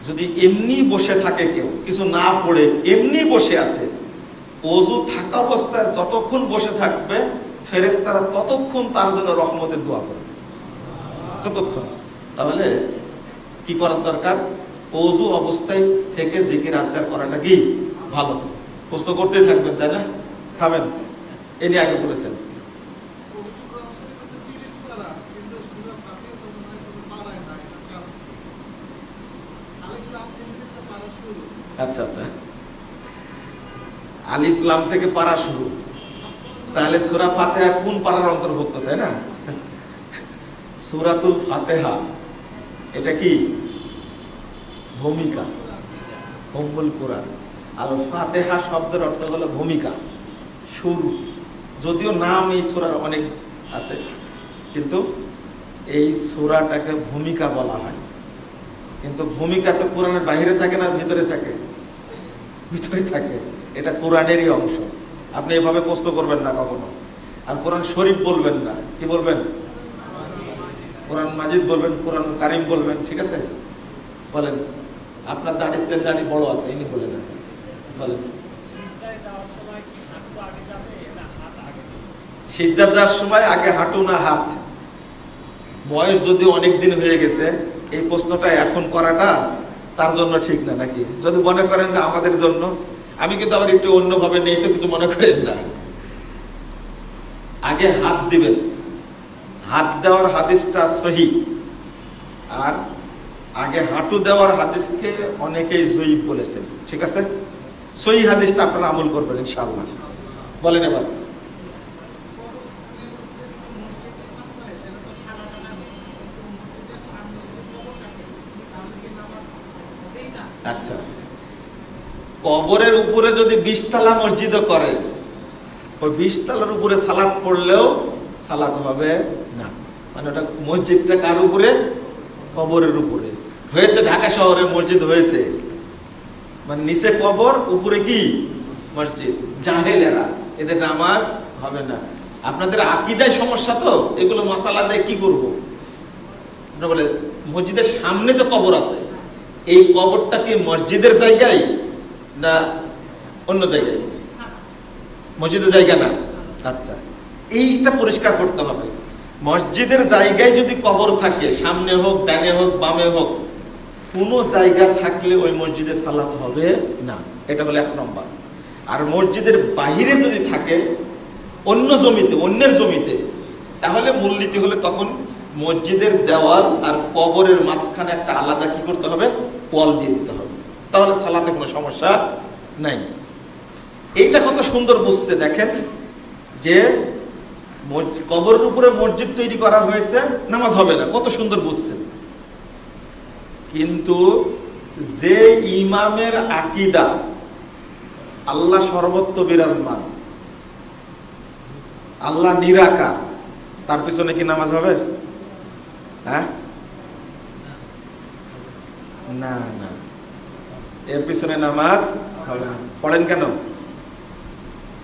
S1: যদি এমনি বসে থাকে, কেউ কিছু না পড়ে এমনি বসে আছে, ওযু থাকা অবস্থায় যতক্ষণ বসে থাকবে ফেরেশতারা ততক্ষণ তার জন্য রহমতের দোয়া করবে, ততক্ষণ। তাহলে কি করার দরকার? ওযু অবস্থায় থেকে জিকির আজকার করাটা কি ভালো। প্রশ্ন করতেই থাকবেন, তাই না? থামেন, এ নিয়ে আগে বলেছেন। আচ্ছা আচ্ছা, আলিফ লাম থেকে পারা শুরু, তাহলে সূরা ফাতিহা কোন পারার অন্তর্ভুক্ত, তাই না? সূরাতুল ফাতিহা এটা কি ভূমিকা, উম্মুল কুরআন। আল ফাতিহা শব্দের অর্থ হলো ভূমিকা, শুরু। যদিও নাম এই সূরার অনেক আছে, কিন্তু এই সূরাটাকে ভূমিকা বলা হয়। কিন্তু ভূমিকা তো কোরআনের বাইরে থাকে না, ভিতরে থাকে? ভিতরে থাকে। এটা কোরআনেরই অংশ। আপনি এভাবে প্রশ্ন করবেন না কখনো। আর কোরআন শরীফ বলবেন না, কি বলবেন? কোরআন মাজিদ বলবেন, কোরআন কারিম বলবেন, ঠিক আছে? বলেন। আপনার দাড়ি বড় আছে, ইনি বলেন না, বলেন। সিজদা যাওয়ার সময় আগে হাঁটু না হাত? বয়স যদি অনেক দিন হয়ে গেছে, এই প্রশ্নটা এখন করাটা তার জন্য ঠিক না, নাকি? যদি মনে করেন যে আমাদের জন্য, আমি কিন্তু আবার একটু অন্যভাবে নেই, তো কিছু মনে করেন না। আগে হাত দিবেন। হাত দেওয়ার হাদিসটা সহি, আর আগে হাঁটু দেওয়ার হাদিসকে অনেকেই জয়ীফ বলেছেন, ঠিক আছে? সহি হাদিসটা আপনারা আমল করবেন ইনশাআল্লাহ। বলেন এবার। আচ্ছা, কবরের উপরে যদি 20 তলা মসজিদও করে, ওই 20 তলার উপরে সালাত পড়লেও সালাত হবে না। মানে ওটা মসজিদটা কার উপরে? কবরের উপরে হয়েছে। ঢাকা শহরে মসজিদ হয়েছে, মানে নিচে কবর, উপরে কি মসজিদ। জাহেলেরা, এদের নামাজ হবে না। আপনাদের আকীদায় সমস্যা, তো এগুলো মাসালা দিয়ে কি করবো? বলে মসজিদের সামনে যে কবর আছে, এই কবরটা কি মসজিদের জায়গায় না অন্য জায়গায়? মসজিদের জায়গা না। আচ্ছা, এইটা পরিষ্কার করতে হবে। মসজিদের জায়গায় যদি কবর থাকে, সামনে হোক, ডানে হোক, বামে হোক, কোনো জায়গা থাকলে ওই মসজিদে সালাত হবে না। এটা হলো 1 নম্বর। আর মসজিদের বাহিরে যদি থাকে, অন্য জমিতে, অন্যের জমিতে, তাহলে মূলনীতি হলে তখন মসজিদের দেওয়াল আর কবরের মাঝখানে একটা আলাদা কি করতে হবে? ওয়াল দিয়ে দিতে হবে। তাহলে সালাতে কোনো সমস্যা নাই। এইটা কত সুন্দর বুঝছে দেখেন, যে কবরের উপরে মসজিদ তৈরি করা হয়েছে, নামাজ হবে না, কত সুন্দর বুঝছেন। কিন্তু যে ইমামের আকীদা আল্লাহ সর্বত্র বিরাজমান, আল্লাহ নিরাকার, তার পিছনে কি নামাজ হবে? হ্যাঁ, না না, এর পিছনে নামাজ হবে না। পড়েন কেন?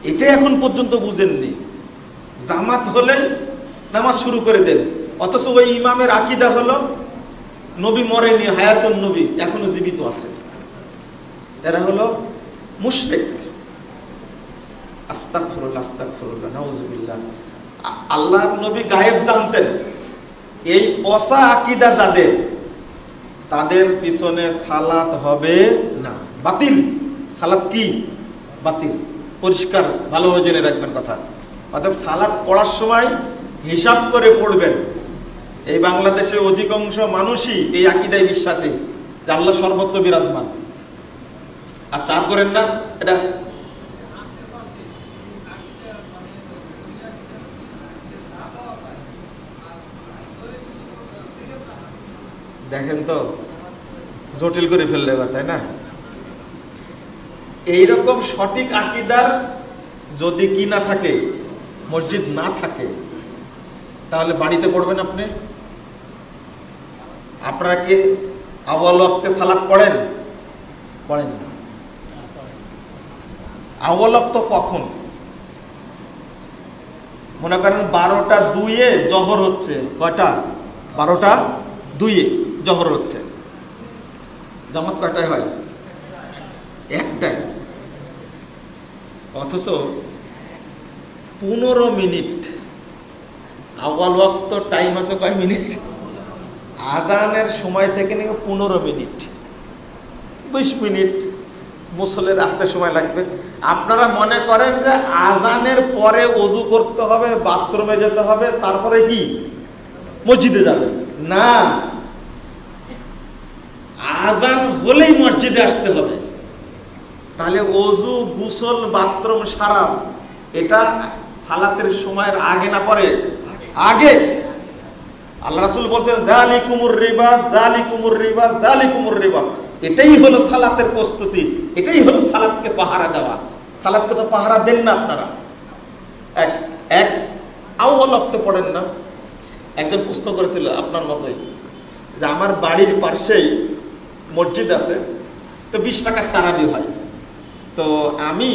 S1: এটাই এখন পর্যন্ত বুঝেননি। জামাত হলে নামাজ শুরু করে দেন, অথচ ওই ইমামের আকীদা হলো নবী মরেনি, হায়াতুন নবী এখনো জীবিত আছে। এরা হলো মুশরিক। আস্তাগফিরুল্লাহ, আস্তাগফিরুল্লাহ, নাউযুবিল্লাহ। আল্লাহর নবী গায়েব জানতেন। এই পচা আকীদা যাদের, তাদের পিছনে সালাত হবে না, বাতিল। সালাত কি? বাতিল। পরিষ্কার ভালোভাবে জেনে রাখবেন কথা। অর্থাৎ সালাত পড়ার সময় হিসাব করে পড়বেন। এই বাংলাদেশে অধিকাংশ মানুষই এই আকীদায় বিশ্বাসী যে আল্লাহ সর্বত্র বিরাজমান। আর চার করেন না, এটা দেখেন তো জটিল করে ফেললে এবার, তাই না? এইরকম সঠিক আকীদার যদি কি না থাকে, মসজিদ না থাকে, তাহলে বাড়িতে পড়বেন আপনি? আপনারা কি আউয়াল ওয়াক্তে সালাত পড়েন? পড়েন না। আউয়াল ওয়াক্ত কখন? মনে করেন 12টা 2-এ জোহর হচ্ছে। কয়টা? 12টা 2-এ জোহর হচ্ছে। জামাত কয়টায় হয়? একটাই। অথচ 15 মিনিট আউয়াল ওয়াক্ত টাইম আছে কয় মিনিট? আজানের সময় থেকে নিয়ে 15 মিনিট, 20 মিনিট মুসল্লির আসতে সময় লাগবে। আপনারা মনে করেন যে আজানের পরে ওযু করতে হবে, বাথরুমে যেতে হবে, তারপরে কি মসজিদে যাবেন? না, আজান হলেই মসজিদে আসতে হবে। তাহলে ওযু, গোসল, বাথরুম সারা এটা সালাতের সময়ের আগে না পরে? আগে। আল্লাহ রাসূল বলছেন যালিকুমুর রিবা, যালিকুমুর রিবা, যালিকুমুর রিবা। এটাই হলো সালাতের প্রস্তুতি, এটাই হলো সালাতকে পাহারা দেওয়া। সালাতকে তো পাহারা দেন না আপনারা। এক আউয়াল ওয়াক্ত পড়েন না। একজন প্রশ্ন করেছিল আপনার মতোই যে আমার বাড়ির পাশেই মসজিদ আছে, তো 20 রাকাত তারাবি হয়, তো আমি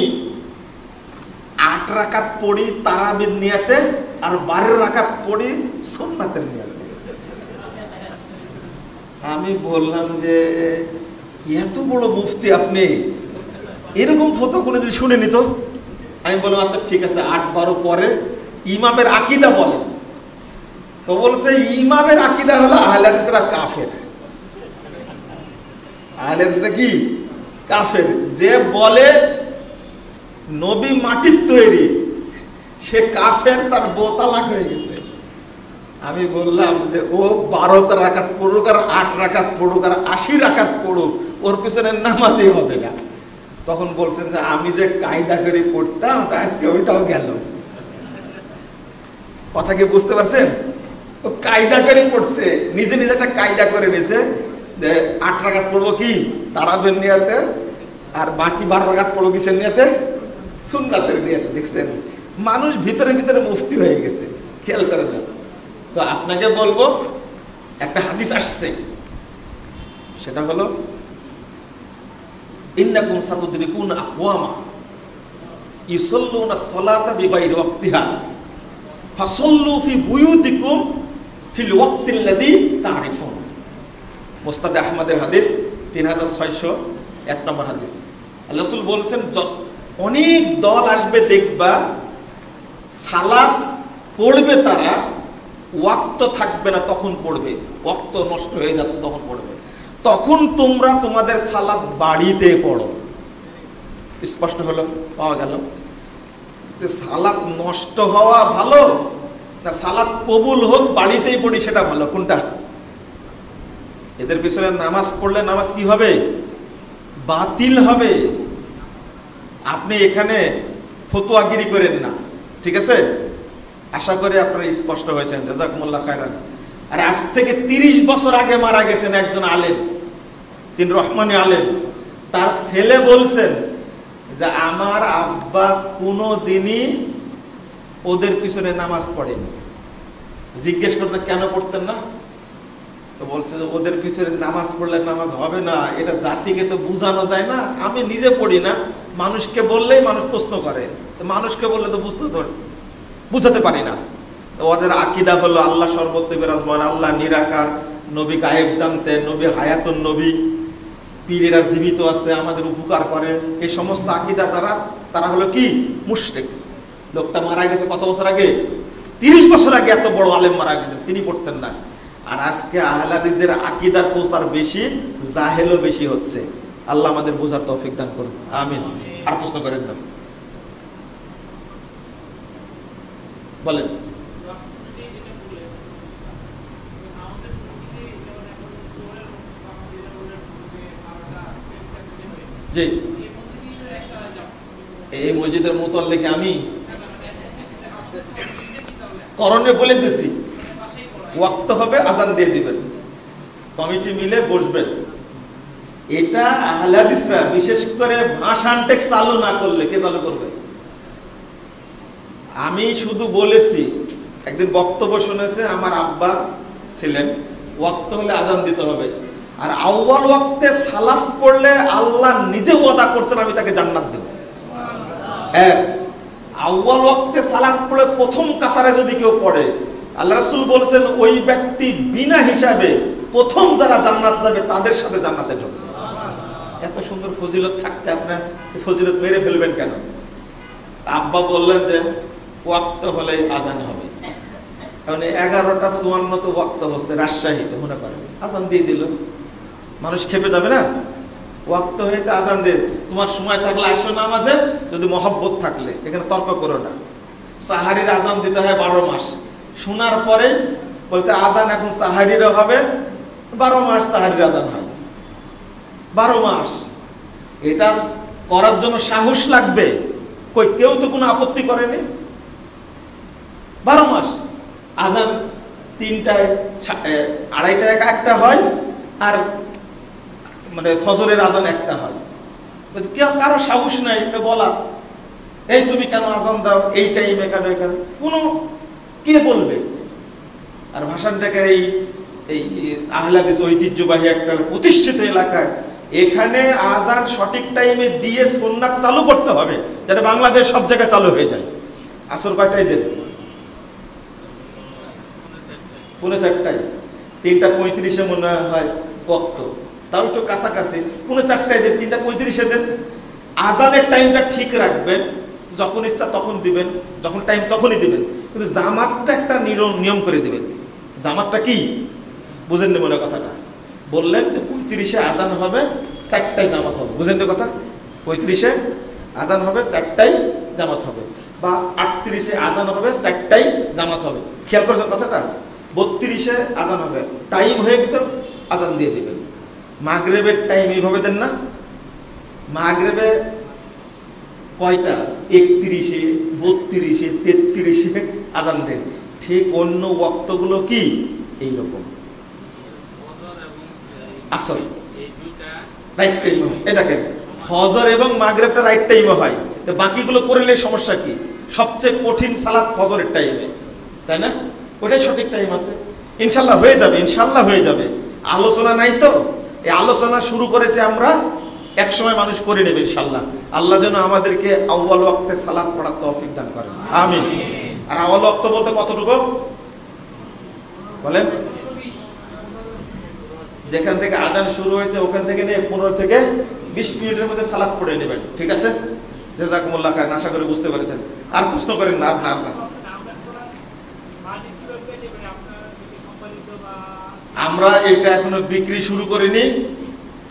S1: 8 রাকাত পড়ি তারাবির নিয়তে আর 12 রাকাত পড়ি সুন্নাতের নিয়তে। আমি বললাম যে এত বড় মুফতি আপনি, এরকম ফতোয়া কোনোদিন শুনেনি তো। আমি বললাম আচ্ছা ঠিক আছে, 8-12 পরে ইমামের আকীদা বলেন। তো বলছে ইমামের আকীদা হলো আহলে হাদিসরা কাফের। আহলে হাদিসরা কি? কাফের। যে বলে নবী মাটির তৈরি সে কাফের, তার বউ তালাক হয়ে গেছে। আমি বললাম যে ও 12 রাকাত পড়ুক আর 8 রাকাত পড়ুক আর 80 রাকাত পড়ুক, ওর পিছনে নামাজই হবে না। তখন বলছেন যে আমি যে কায়দা করে পড়তাম তা আজকে ওইটাও গেল। কথা কি বুঝতে পারছেন? ও কায়দা করে পড়ছে, নিজে নিজে একটা কায়দা করে নিছে যে 8 রাকাত পড়বো কি তারাবির নিয়তে, আর বাকি 12 রাকাত পড়বো কিসের নিয়তে? সুন্নাতের নিয়তে। দেখছেন মানুষ ভিতরে ভিতরে মুফতি হয়ে গেছে, খেয়াল করে না। তো আপনাকে বলবো একটা হাদিস আসছে, সেটা হলো ইন্নাকুম সাতুদরিকুনা আকওয়ামা ইউসাল্লুনা সলাতা বিগাইরি ওয়াক্তিহা ফাসাল্লু ফি বুয়ুতিকুম ফিল ওয়াক্তিল্লাযী তারিফুন। মুসনাদ আহমদের হাদিস 3601 নম্বর হাদিস। আল্লাহ রাসূল বলেছেন অনেক দল আসবে, দেখবা সালাত পড়বে, তারা ওয়াক্ত থাকবে না তখন পড়বে, ওয়াক্ত নষ্ট হয়ে যাচ্ছে তখন পড়বে। তখন তোমরা তোমাদের সালাত বাড়িতে পড়ো। স্পষ্ট হলো? পাওয়া গেল সালাত নষ্ট হওয়া ভালো না সালাত কবুল হোক বাড়িতেই পড়ি সেটা ভালো? কোনটা? এদের পিছনে নামাজ পড়লে নামাজ কি হবে? বাতিল হবে। আপনি এখানে ফতোয়াগিরি করেন না, ঠিক আছে? আশা করি আপনারা স্পষ্ট হয়েছেন, জাযাকুমুল্লাহ খায়রান। আর আজ থেকে 30 বছর আগে মারা গেছেন একজন আলেম, তিনি রহমানি আলেম। তার ছেলে বলছেন যে আমার আব্বা কোনো দিনই ওদের পিছনে নামাজ পড়েনি। জিজ্ঞেস করতেন কেন পড়তেন না? তো বলছে যে ওদের পিছনে নামাজ পড়লে নামাজ হবে না, এটা জাতিকে তো বোঝানো যায় না। আমি নিজে পড়ি না, মানুষকে বললেই মানুষ প্রশ্ন করে, তো মানুষকে বললে তো বুঝাতে পারি না। ওদের আকীদা হলো আল্লাহ সর্বত্র বিরাজমান, আল্লাহ নিরাকার, নবী গায়েব জানতেন, নবী হায়াতুন নবী, পীরেরা জীবিত আছে আমাদের উপকার করে। এই সমস্ত আকীদা যারা, তারা হলো কি মুশরিক। লোকটা মারা গেছে কত বছর আগে? 30 বছর আগে এত বড় আলেম মারা গেছেন, তিনি পড়তেন না। আর আজকে আহলে হাদিসদের আকীদার প্রচার বেশি, জাহেলও বেশি হচ্ছে। আল্লাহ আমাদের বোঝার তৌফিক দান করুন, আমিন। আর প্রশ্ন করেন না। বলেন। জি, এই মসজিদের মুতাল্লিকে আমি করণে বলে দিছি, ওয়াক্ত হবে আজান দিয়ে দিবেন, কমিটি মিলে বসবেন। এটা আহলে হাদিসরা বিশেষ করে ভাষান টেক্সট চালু না করলে কে চালু করবে? আমি শুধু বলেছি, একদিন বক্তব্য শুনেছে আমার আব্বা ছিলেন, ওয়াক্ত হলে আজান দিতে হবে, আর আউয়াল ওয়াক্তে সালাত পড়লে আল্লাহ নিজে ওয়াদা করছেন আমি তাকে জান্নাত দেব। আউয়াল ওয়াক্তে সালাত পড়ে প্রথম কাতারে যদি কেউ পড়ে, আল্লাহ রাসূল বলেছেন ওই ব্যক্তি বিনা হিসাবে প্রথম যারা জান্নাত যাবে তাদের সাথে জান্নাতে ঢুকবে। এত সুন্দর ফজিলত থাকতে আপনার ফজিলত মেরে ফেলবেন কেন? আব্বা বললেন যে ওয়াক্ত হলে আজান হবে। কারণ 11:54 তো ওয়াক্ত হচ্ছে রাজশাহীতে, মনে করেন আজান দিয়ে দিল, মানুষ খেপে যাবে না? ওয়াক্ত হয়েছে, আজান দিয়ে, তোমার সময় থাকলে আসো নামাজে, যদি মহব্বত থাকলে, এখানে তর্ক করো না। সাহারির আজান দিতে হয় 12 মাস। শোনার পরে বলছে আজান এখন সাহারিরও হবে, 12 মাস সাহারির আজান হয়, 12 মাস। এটা করার জন্য সাহস লাগবে, কই কেউ তো কোনো আপত্তি করেনি। 12 মাস আজান 3টায়, 2:30টায় একটা হয়, আর মানে ফজরের আজান একটা হয়। কারো সাহস নাই এটা বলা, এই তুমি কেন আজান দাও এই টাইমে, কেন এখানে কোনো কে বলবে? আর ভাষানটাকে এই আহলে হাদিস ঐতিহ্যবাহী একটা প্রতিষ্ঠিত এলাকায় এখানে আজান সঠিক টাইমে দিয়ে সুন্নাত চালু করতে হবে, যাতে বাংলাদেশ সব জায়গায় চালু হয়ে যায়। আসর কয়টায় দেন? 4:30। 3:35 মনে হয় বক্ত, তাও একটু কাছাকাছি। 4:30 দেন, 3:35 দেন। আজানের টাইমটা ঠিক রাখবেন, যখন ইচ্ছা তখন দিবেন, যখন টাইম তখনই দিবেন, কিন্তু জামাতটা একটা নিয়ম করে দিবেন। জামাতটা কি বুঝেন নি মনে কথাটা? বললেন যে 35-এ আজান হবে, 4টায় জামাত হবে। বুঝেন নি কথা? 35-এ আজান হবে, 4টায় জামাত হবে, বা 38-এ আজান হবে, 4টায় জামাত হবে। খেয়াল করছেন কথাটা? 32-এ আজান হবে, টাইম হয়ে গেছে, আজান দিয়ে দিবেন। মাগরিবের টাইম এইভাবে দেন না? মাগরিবে কয়টা? 31-এ, 32-এ, 33-এ আজান দেন। ঠিক অন্য ওয়াক্তগুলো কি এইরকম। আসল রাইট টাইমে হয়। এই দেখেন ফজর এবং মাগরিবটা রাইট টাইমে হয়, তো বাকিগুলো করলে সমস্যা কি? সবচেয়ে কঠিন সালাত ফজরের টাইমে, তাই না? ওটাই সঠিক টাইম আছে। ইনশাল্লাহ হয়ে যাবে, ইনশাল্লাহ হয়ে যাবে। আলোচনা নাই তো, এই আলোচনা শুরু করেছে আমরা, এক সময় মানুষ করে নেবে ইনশাল্লাহ। আল্লাহ যেন আমাদেরকে আউয়াল ওয়াক্তে সালাত পড়ার তৌফিক দান করেন, আমিন। আর আউয়াল ওয়াক্ত বলতে কতটুকু বলেন? যেখান থেকে আজান শুরু হয়েছে ওখান থেকে নিয়ে 15 থেকে 20 মিনিটের মধ্যে সালাত পড়ে নেবেন, ঠিক আছে? জাযাকুমুল্লাহ খায়র, আশা করি বুঝতে পেরেছেন। আর প্রশ্ন করেন না, না না। আমরা এটা এখনো বিক্রি শুরু করিনি,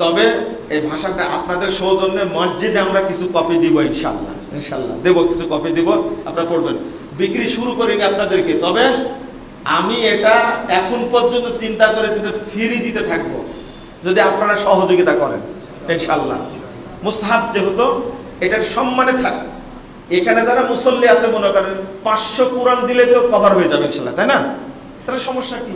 S1: তবে এই ভাষাটা আপনাদের সৌজন্যে মসজিদে আমরা কিছু কপি দিব ইনশাল্লাহ, ইনশাল্লাহ দেব, কিছু কপি দিব, আপনারা পড়বেন। বিক্রি শুরু করিনি আপনাদেরকে, তবে আমি এটা এখন পর্যন্ত চিন্তা করেছি ফ্রি দিতে থাকবো, যদি আপনারা সহযোগিতা করেন ইনশাল্লাহ। মুস্তাহাব যেহেতু, এটার সম্মানে থাক। এখানে যারা মুসল্লি আছে মনে করেন 500 কোরআন দিলে তো কভার হয়ে যাবে ইনশাল্লাহ, তাই না? তাহলে সমস্যা কি?